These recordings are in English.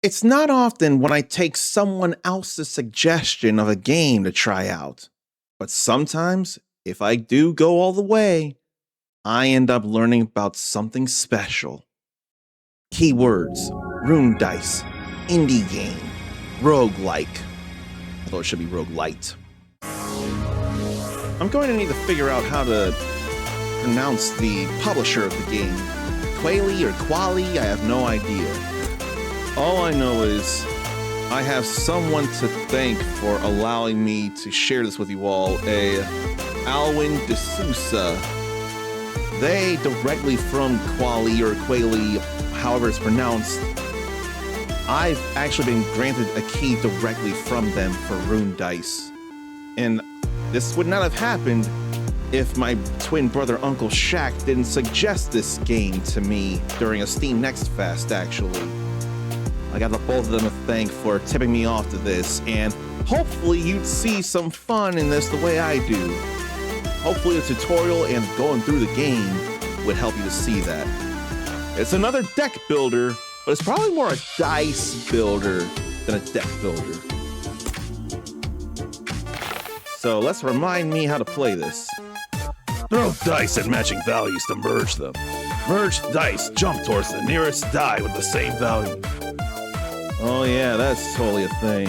It's not often when I take someone else's suggestion of a game to try out, but sometimes, if I do go all the way, I end up learning about something special. Keywords: Rune Dice, indie game, roguelike. Although it should be roguelite. I'm going to need to figure out how to pronounce the publisher of the game. Kwalee or Kwalee, I have no idea. All I know is I have someone to thank for allowing me to share this with you all, Alwyn D'Souza. They, directly from Kwalee or Kwalee, however it's pronounced, I've actually been granted a key directly from them for Rune Dice. And this would not have happened if my twin brother Uncle Shaq didn't suggest this game to me during a Steam Next Fest, actually. I got the both of them to thank for tipping me off to this, and hopefully you'd see some fun in this the way I do. Hopefully the tutorial and going through the game would help you to see that. It's another deck builder, but it's probably more a dice builder than a deck builder. So let's remind me how to play this. Throw dice at matching values to merge them. Merge dice, jump towards the nearest die with the same value. Oh yeah, that's totally a thing.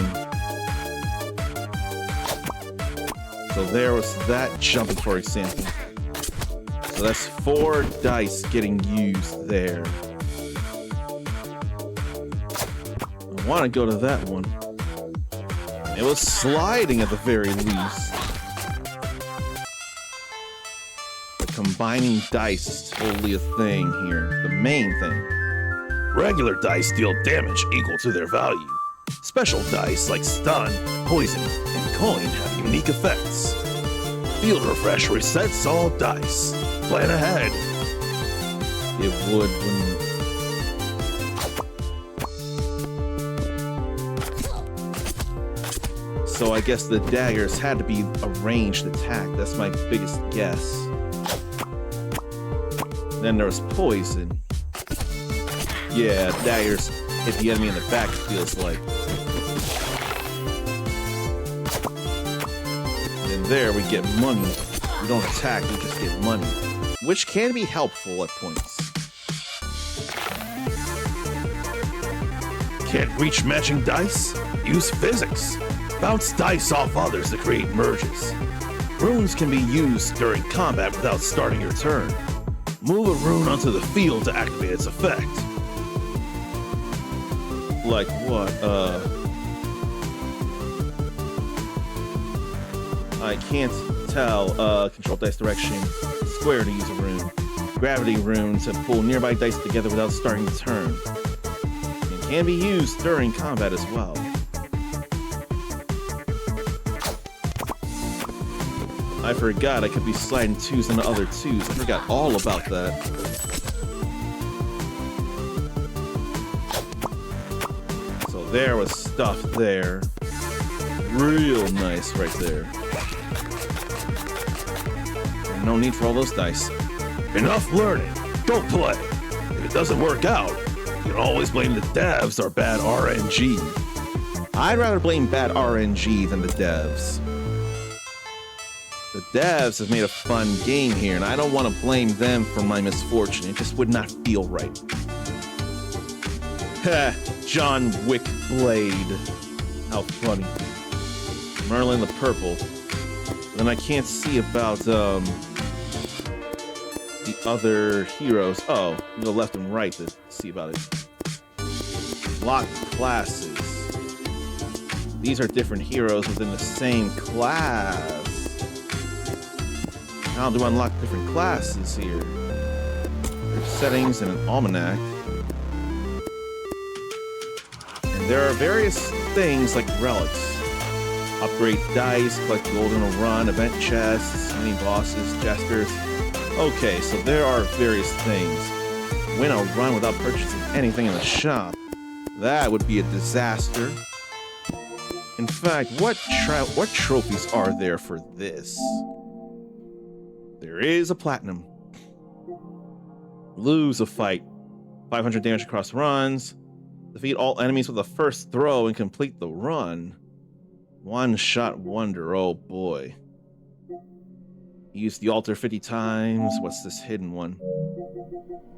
So there was that jumping, for example. So that's 4 dice getting used there. I want to go to that one. It was sliding at the very least. The combining dice is totally a thing here. The main thing. Regular dice deal damage equal to their value. Special dice like stun, poison, and coin have unique effects. Field Refresh resets all dice. Plan ahead. It would when... So I guess the daggers had to be a ranged attack. That's my biggest guess. Then there was poison. Yeah, daggers hit the enemy in the back, it feels like. And there we get money. We don't attack, we just get money. Which can be helpful at points. Can't reach matching dice? Use physics. Bounce dice off others to create merges. Runes can be used during combat without starting your turn. Move a rune onto the field to activate its effect. Like what? I can't tell. Control dice direction. Square to use a rune. Gravity rune to pull nearby dice together without starting the turn. It can be used during combat as well. I forgot I could be sliding 2s into other 2s. I forgot all about that. So there was stuff there. Real nice right there. And no need for all those dice. Enough learning. Go play. If it doesn't work out, you can always blame the devs or bad RNG. I'd rather blame bad RNG than the devs. The devs have made a fun game here, and I don't want to blame them for my misfortune. It just would not feel right. Ha! John Wick Blade. How funny. Merlin the Purple. Then I can't see about the other heroes. Oh, you go left and right to see about it. Lock classes. These are different heroes within the same class. How do I unlock different classes here? There's settings and an almanac. And there are various things like relics. Upgrade dice, collect gold in a run, event chests, mini bosses, jesters. Okay, so there are various things. Win a run without purchasing anything in the shop. That would be a disaster. In fact, what trophies are there for this? There is a platinum. Lose a fight. 500 damage across runs. Defeat all enemies with the first throw and complete the run. One-shot wonder, oh boy. Use the altar 50 times. What's this hidden one?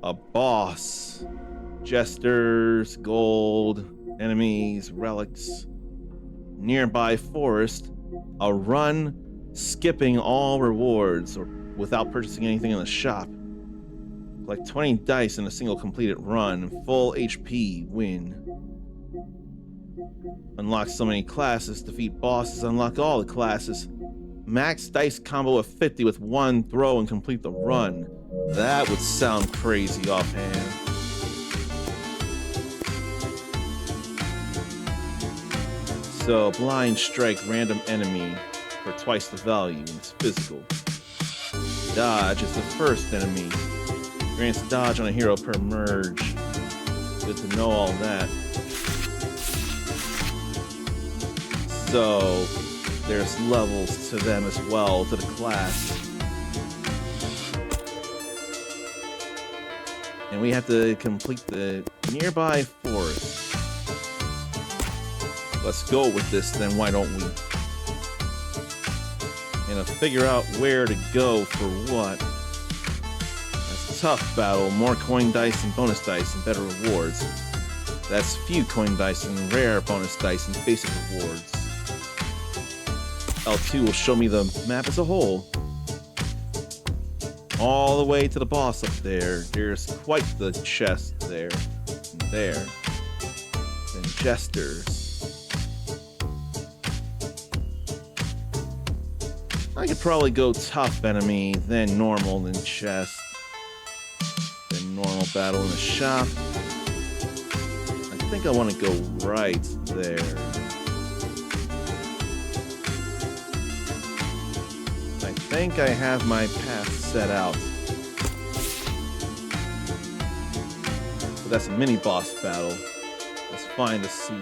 A boss. Jesters, gold, enemies, relics. Nearby forest. A run, skipping all rewards or without purchasing anything in the shop. Collect 20 dice in a single completed run. Full HP, win. Unlock so many classes. Defeat bosses. Unlock all the classes. Max dice combo of 50 with one throw and complete the run. That would sound crazy offhand. So, blind strike random enemy for twice the value and it's physical. Dodge is the first enemy. Grants dodge on a hero per merge. Good to know all that. So, there's levels to them as well, to the class. And we have to complete the nearby forest. Let's go with this then, why don't we? And to figure out where to go for what. That's a tough battle. More coin dice and bonus dice and better rewards. That's few coin dice and rare bonus dice and basic rewards. L2 will show me the map as a whole. All the way to the boss up there. There's quite the chest there. And there. And jesters. I could probably go tough enemy, then normal, then chest. Then normal battle in the shop. I think I want to go right there. I think I have my path set out. But that's a mini boss battle. That's fine to see.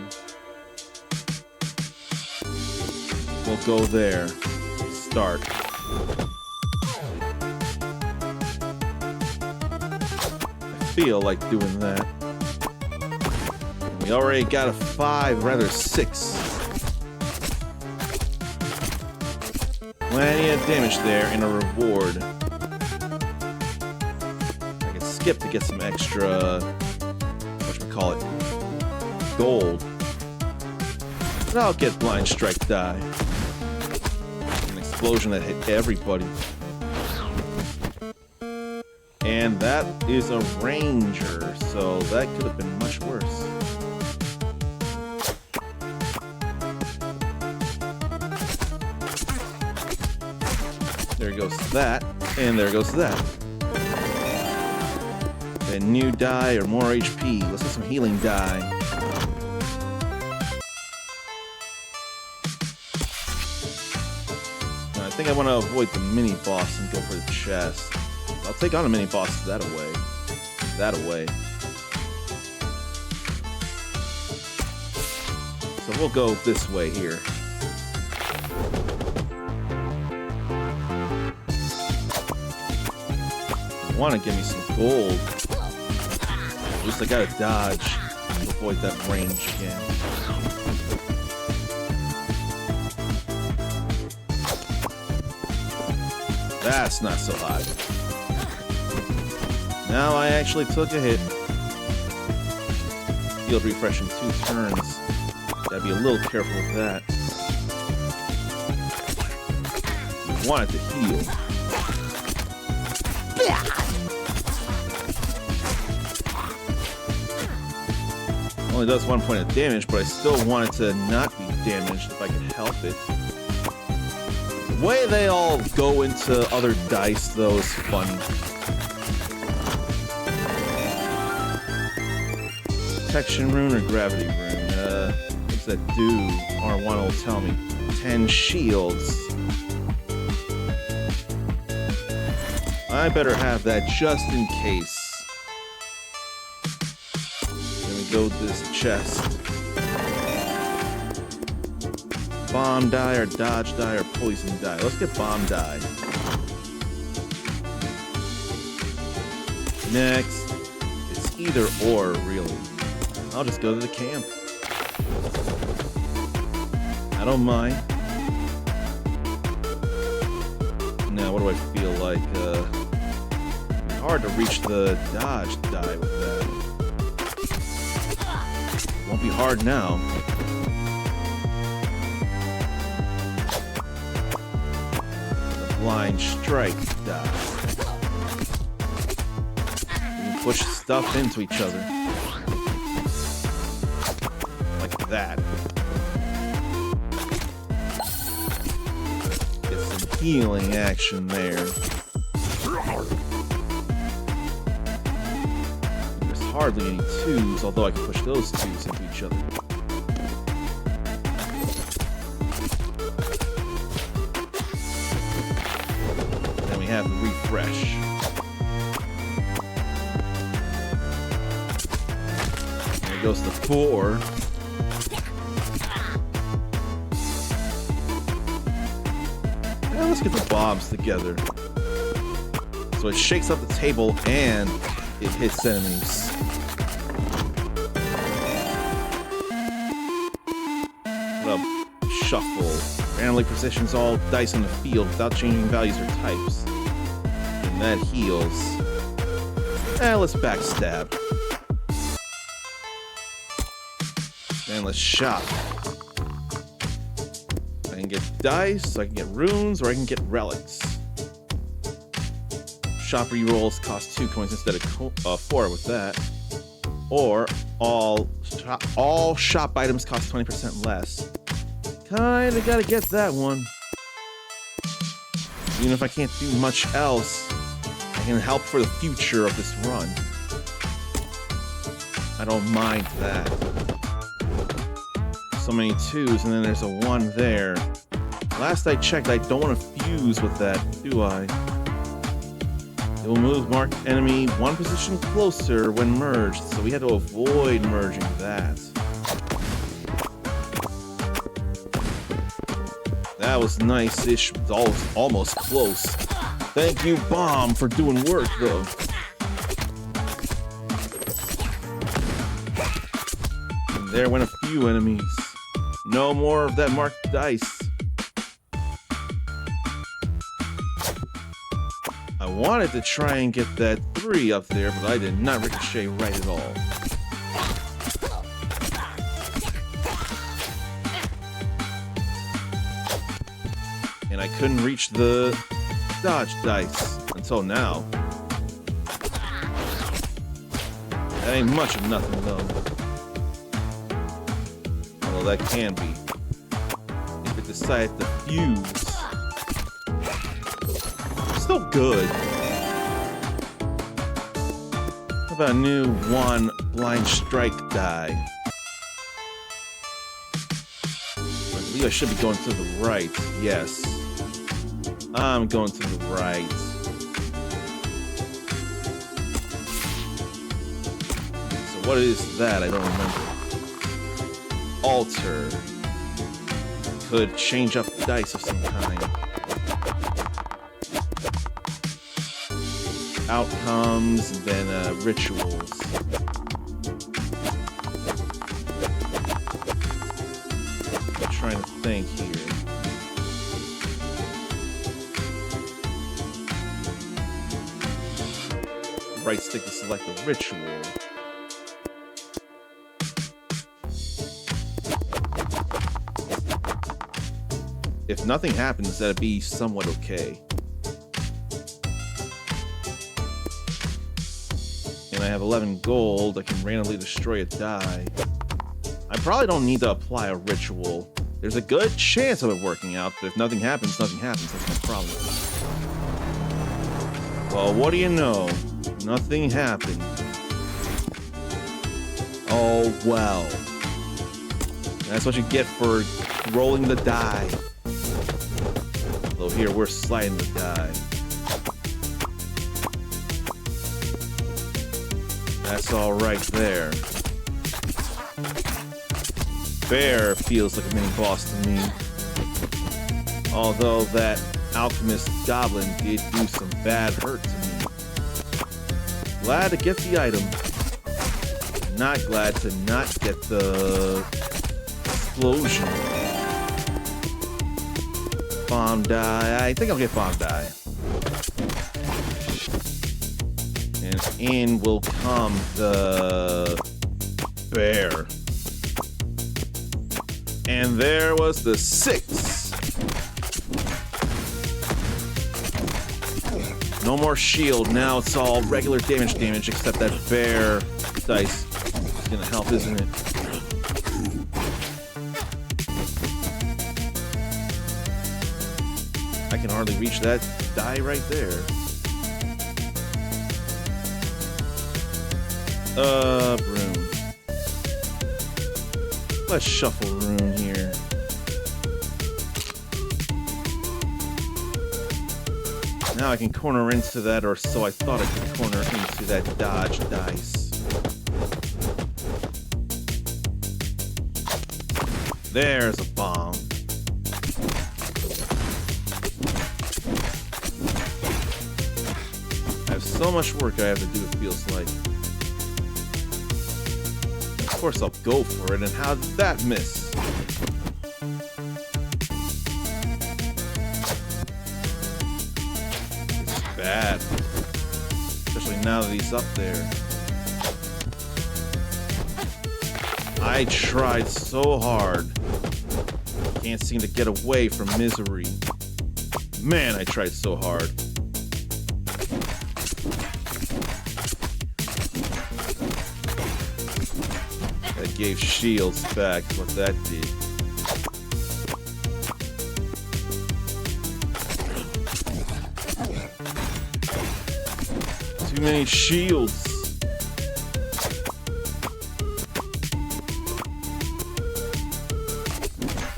We'll go there. Start. I feel like doing that. We already got a 5, rather 6. Plenty of damage there and a reward. I can skip to get some extra, whatchamacallit, gold. But I'll get blind strike die. An explosion that hit everybody. And that is a ranger, so that could have been much worse. There goes that, and there goes that. A new die or more HP. Let's get some healing die. I think I want to avoid the mini boss and go for the chest. I'll take on a mini boss that away. That away. So we'll go this way here. Want to give me some gold. At least I gotta dodge to avoid that range again. That's not so hot. Now I actually took a hit. Field refresh in 2 turns. Gotta be a little careful with that. You want it to heal. Only does 1 point of damage, but I still want it to not be damaged if I can help it. The way they all go into other dice, though, is funny. Protection rune or gravity rune? What's that do? R1 will tell me. 10 shields. I better have that just in case. Go to this chest. Bomb die or dodge die or poison die. Let's get bomb die. Next. It's either or, really. I'll just go to the camp. I don't mind. Now, what do I feel like? It's hard to reach the dodge die with that. Won't be hard now. The blind strike die. We can push stuff into each other. Like that. Healing action there. There's hardly any twos, although I can push those twos into each other. Then we have the refresh. There goes the 4. Let's get the bombs together. So it shakes up the table and it hits enemies. What a shuffle. Randomly positions all dice on the field without changing values or types. And that heals. Let's backstab. And let's shop. I can get dice, I can get runes, or I can get relics. Shop rerolls cost 2 coins instead of 4 with that. Or all shop items cost 20% less. Kinda gotta get that one. Even if I can't do much else, I can help for the future of this run. I don't mind that. So many 2s, and then there's a 1 there. Last I checked, I don't want to fuse with that, do I? It will move marked enemy 1 position closer when merged, so we had to avoid merging that. That was nice-ish, almost close. Thank you, Bomb, for doing work, though. And there went a few enemies. No more of that marked dice. I wanted to try and get that 3 up there, but I did not ricochet right at all. And I couldn't reach the dodge dice until now. That ain't much of nothing, though. Although that can be. If it decides to fuse. Still good. How about a new 1 blind strike die? I believe I should be going to the right. Yes. I'm going to the right. So what is that? I don't remember. Alter. Could change up dice of some kind. Outcomes, and then rituals. I'm trying to think here. Right stick to select a ritual. If nothing happens, that'd be somewhat okay. And I have 11 gold. I can randomly destroy a die. I probably don't need to apply a ritual. There's a good chance of it working out, but if nothing happens, nothing happens. That's my problem. Well, what do you know? Nothing happened. Oh, well. That's what you get for rolling the die. Although here, we're sliding the die. That's all right there. Bear feels like a mini boss to me. Although that alchemist goblin did do some bad hurt to me. Glad to get the item. Not glad to not get the explosion. Bomb die. I think I'll get bomb die. And in will come the bear. And there was the 6. No more shield. Now it's all regular damage, except that bear dice is gonna help, isn't it? I can hardly reach that die right there. Rune. Let's shuffle Rune here. Now I can corner into that, or so I thought I could corner into that dodge dice. There's a bomb. I have so much work I have to do, it feels like. Of course I'll go for it, and how did that miss? It's bad. Especially now that he's up there. I tried so hard. Can't seem to get away from misery. Man, I tried so hard. That gave shields back, is what that did. Too many shields.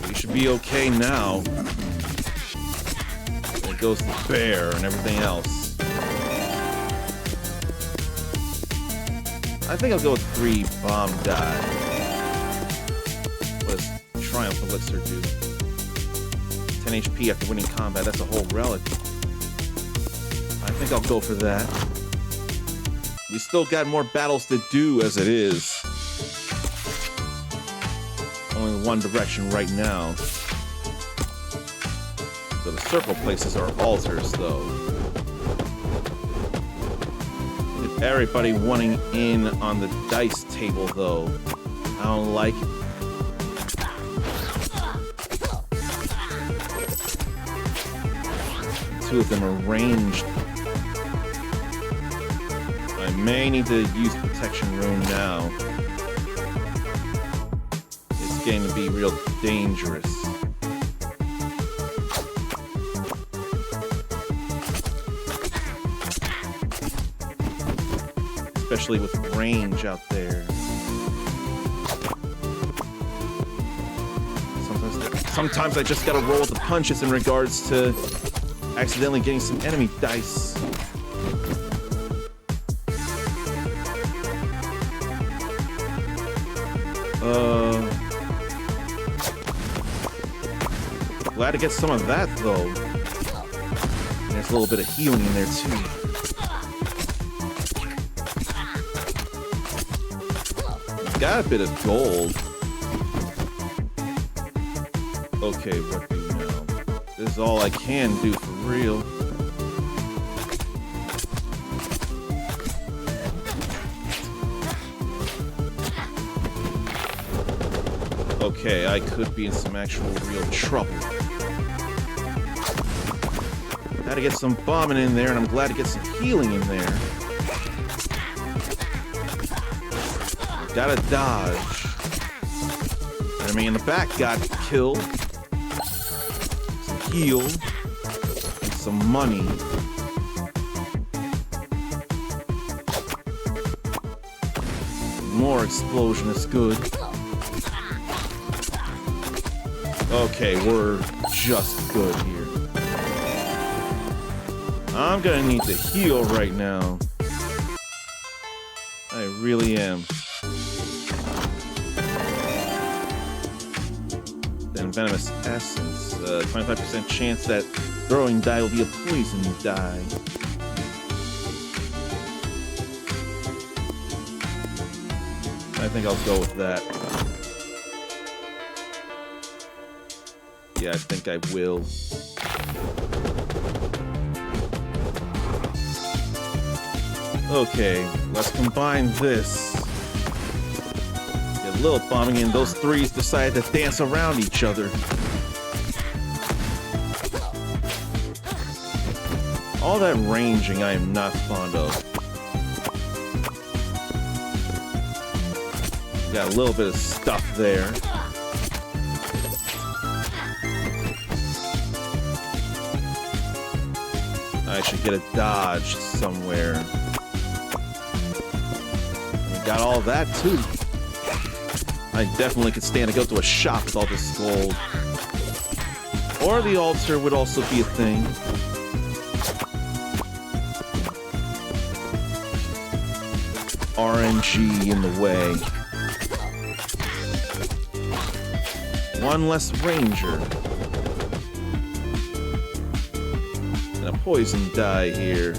We should be okay now. There goes the bear and everything else. I think I'll go with 3 bomb die. What does Triumph Elixir do? 10 HP after winning combat. That's a whole relic. I think I'll go for that. We still got more battles to do as it is. Only one direction right now. So the circle places are altars, though. Everybody wanting in on the dice table, though. I don't like it. Two of them are ranged. I may need to use Protection Rune now. It's getting to be real dangerous. Especially with range out there. Sometimes I just gotta roll with the punches in regards to accidentally getting some enemy dice. Glad to get some of that, though. And there's a little bit of healing in there, too. Got a bit of gold. Okay, what do you know? This is all I can do for real. Okay, I could be in some actual real trouble. Gotta get some bombing in there, and I'm glad to get some healing in there. Gotta dodge. Enemy in the back got killed. Some heal. And some money. More explosion is good. Okay, we're just good here. I'm gonna need to heal right now. I really am. Venomous Essence. 25% chance that throwing die will be a poison die. think I'll go with that. Yeah, I think I will. Okay, let's combine this. Get a little bombing in. Those threes decided to dance around each other. All that ranging I am not fond of. Got a little bit of stuff there. I should get a dodge somewhere. We got all that too. I definitely could stand to go to a shop with all this gold. Or the altar would also be a thing. RNG in the way. One less ranger. And a poison die here.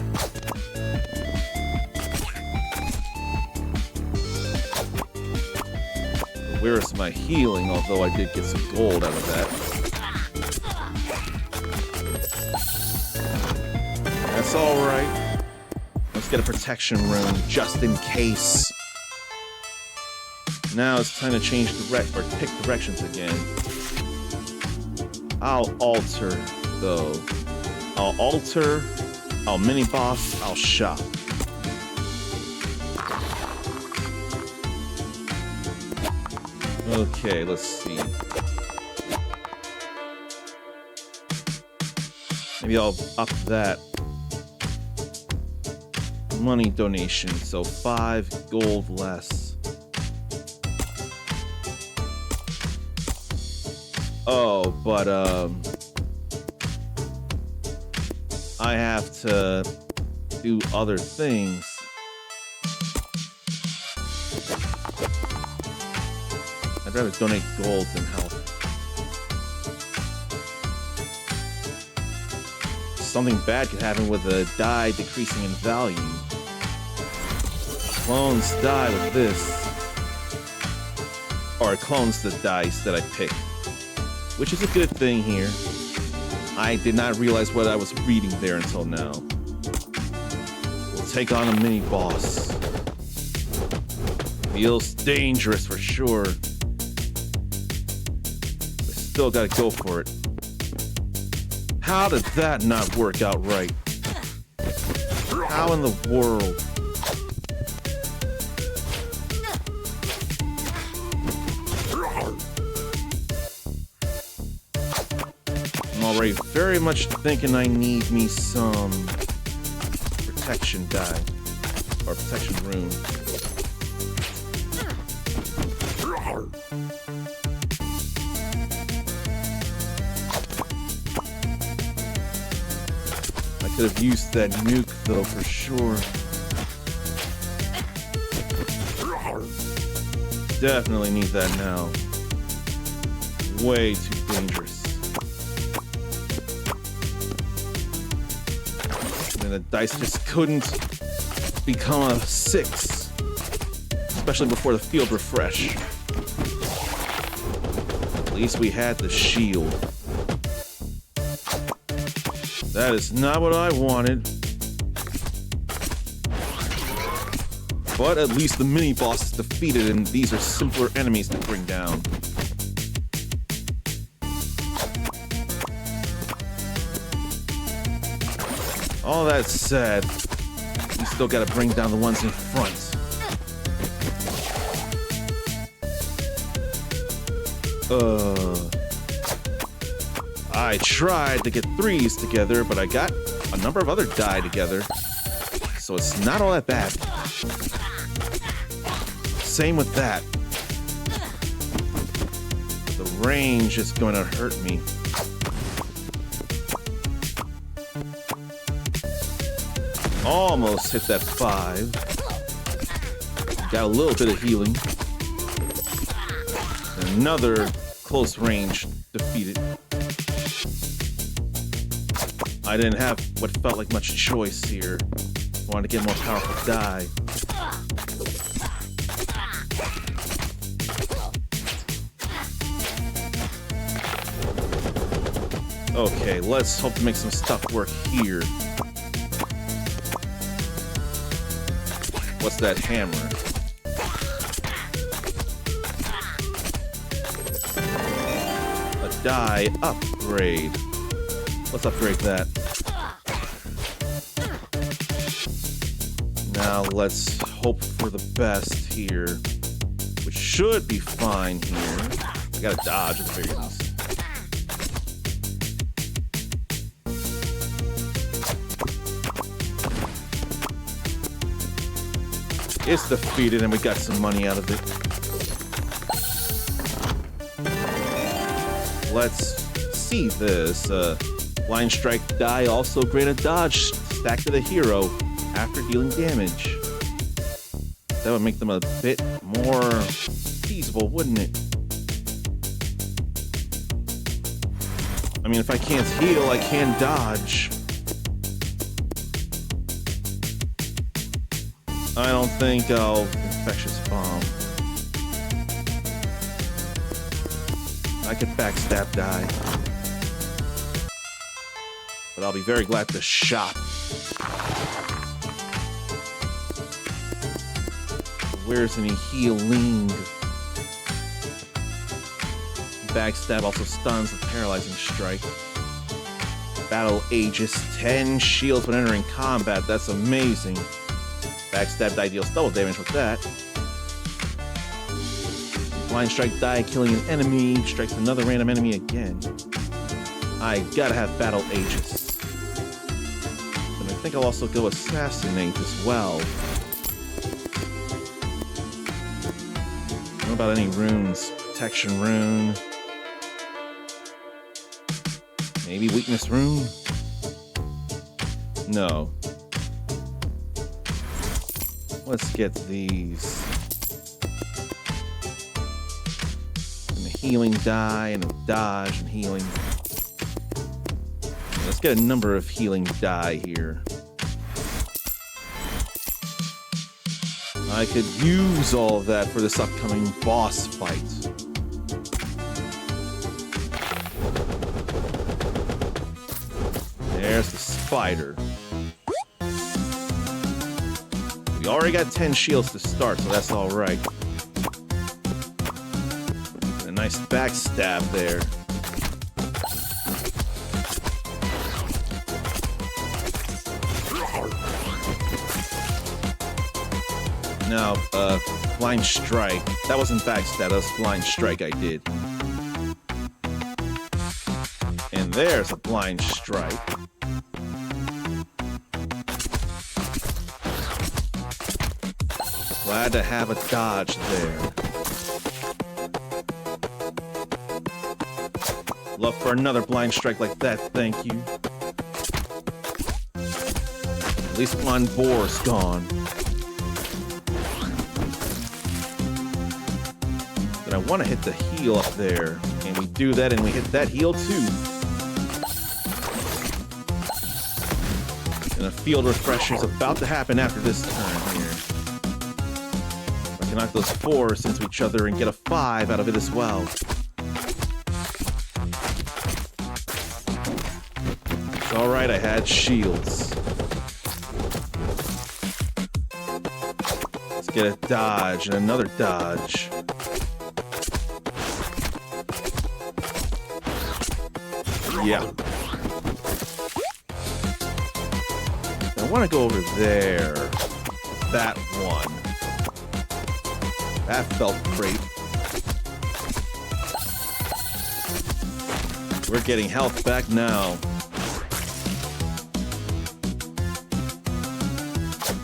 Where is my healing? Although I did get some gold out of that. That's alright. Let's get a protection rune just in case. Now it's time to change pick directions again. I'll alter though. I'll alter, I'll mini boss, I'll shop. Okay, let's see. Maybe I'll up that money donation, so 5 gold less. Oh, but I have to do other things. I'd rather donate gold than health. Something bad could happen with a die decreasing in value. Clones die with this. Or it clones the dice that I picked. Which is a good thing here. I did not realize what I was reading there until now. We'll take on a mini boss. Feels dangerous for sure. But still gotta go for it. How did that not work out right? How in the world? I'm already very much thinking I need me some protection die. Or protection rune. I could have used that nuke though for sure. Definitely need that now. Way too dangerous. And the dice just couldn't become a 6. Especially before the field refresh. At least we had the shield. That is not what I wanted. But at least the mini-boss is defeated and these are simpler enemies to bring down. All that said, we still gotta bring down the ones in front. I tried to get 3s together, but I got a number of other die together. So it's not all that bad. Same with that. The range is going to hurt me. Almost hit that 5. Got a little bit of healing. Another close range defeated. I didn't have what felt like much choice here. Wanted to get more powerful die. Okay, let's hope to make some stuff work here. What's that hammer? A die upgrade. Let's upgrade that. Now let's hope for the best here. Which should be fine here. I gotta dodge at the very least. It's defeated and we got some money out of it. Let's see this. Blind Strike die also grant a dodge stack to the hero after dealing damage. That would make them a bit more feasible, wouldn't it? I mean, if I can't heal, I can dodge. I don't think I'll Infectious Bomb. I could backstab die. But I'll be very glad to shop. Where's any healing? Backstab also stuns with Paralyzing Strike. Battle Aegis, 10 shields when entering combat. That's amazing. Backstab die deals double damage with that. Blind Strike die killing an enemy. Strikes another random enemy again. I gotta have Battle Aegis. And I think I'll also go Assassinate as well. I don't know about any runes. Protection rune. Maybe Weakness rune? No. Let's get these. And a healing die and a dodge and healing. Let's get a number of healing die here. I could use all of that for this upcoming boss fight. There's the spider. We already got 10 shields to start, so that's all right. A nice backstab there. Now, Blind Strike. That wasn't backstab, that was Blind Strike I did. And there's a Blind Strike. Glad to have a dodge there. Love for another Blind Strike like that, thank you. At least one boar's gone. But I want to hit the heal up there. And we do that and we hit that heal too. And a field refresher is about to happen after this turn here. I can knock those 4s into each other and get a 5 out of it as well. It's alright, I had shields. Let's get a dodge and another dodge. Yeah. I want to go over there. That one. That felt great. We're getting health back now.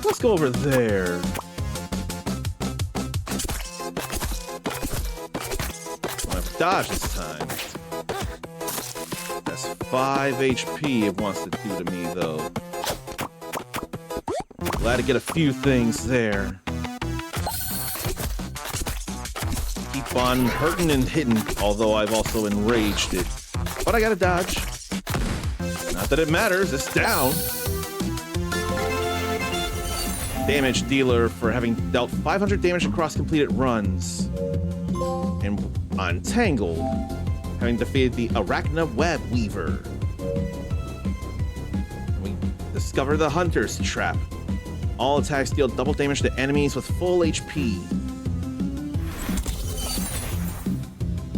Let's go over there. I have dodge this time. That's 5 HP it wants to do to me, though. Glad to get a few things there. Keep on hurting and hitting, although I've also enraged it. But I got a dodge. Not that it matters, it's down. Damage dealer for having dealt 500 damage across completed runs. And on Tangled, having defeated the Arachna Web Weaver. Discover the Hunter's Trap. All attacks deal double damage to enemies with full HP.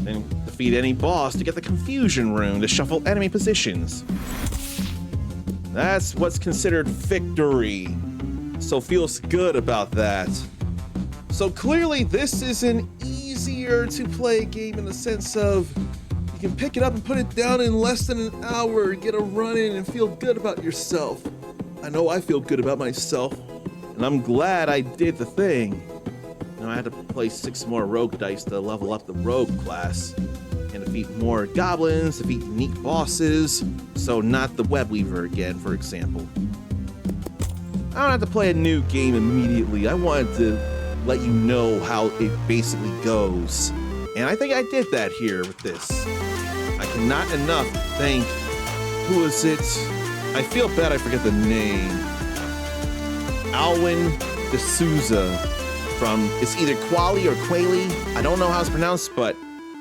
Then defeat any boss to get the Confusion Rune to shuffle enemy positions. That's what's considered victory. So feels good about that. So clearly this is an easier to play game in the sense of you can pick it up and put it down in less than an hour, get a run in and feel good about yourself. I know I feel good about myself, and I'm glad I did the thing. Now I had to play 6 more rogue dice to level up the rogue class and defeat more goblins, defeat unique bosses, so not the web weaver again, for example. I don't have to play a new game immediately. I wanted to let you know how it basically goes. And I think I did that here with this. I cannot enough thank, who is it? I feel bad I forget the name. Alwyn D'Souza from, it's either Kwalee or Kwalee. I don't know how it's pronounced, but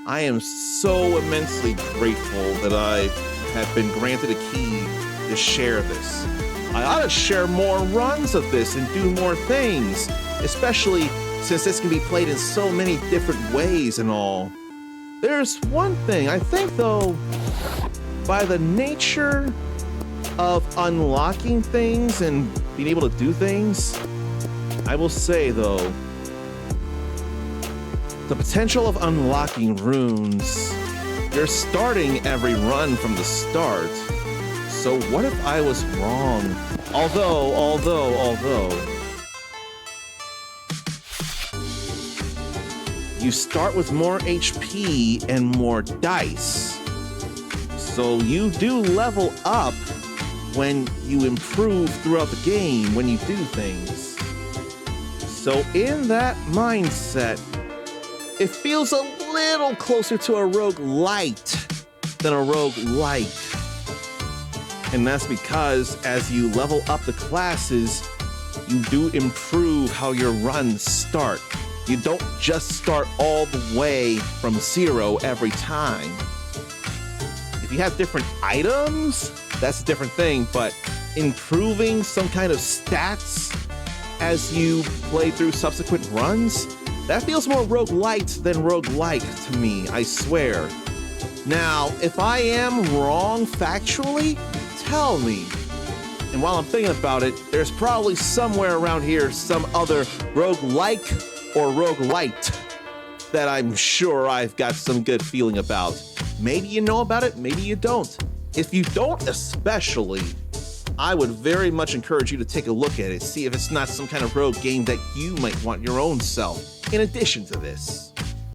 I am so immensely grateful that I have been granted a key to share this. I ought to share more runs of this and do more things, especially since this can be played in so many different ways and all. There's one thing, I think though, by the nature of unlocking things and being able to do things, I will say though, the potential of unlocking runes, you're starting every run from the start. So what if I was wrong? Although, you start with more HP and more dice. So you do level up when you improve throughout the game, when you do things. So in that mindset, it feels a little closer to a roguelite than a roguelike. And that's because as you level up the classes, you do improve how your runs start. You don't just start all the way from 0 every time. If you have different items, that's a different thing, but improving some kind of stats as you play through subsequent runs, that feels more roguelite than roguelike to me, I swear. Now, if I am wrong factually, tell me. And while I'm thinking about it, there's probably somewhere around here some other roguelike or roguelite that I'm sure I've got some good feeling about. Maybe you know about it, maybe you don't. If you don't especially, I would very much encourage you to take a look at it, see if it's not some kind of rogue game that you might want your own self, in addition to this.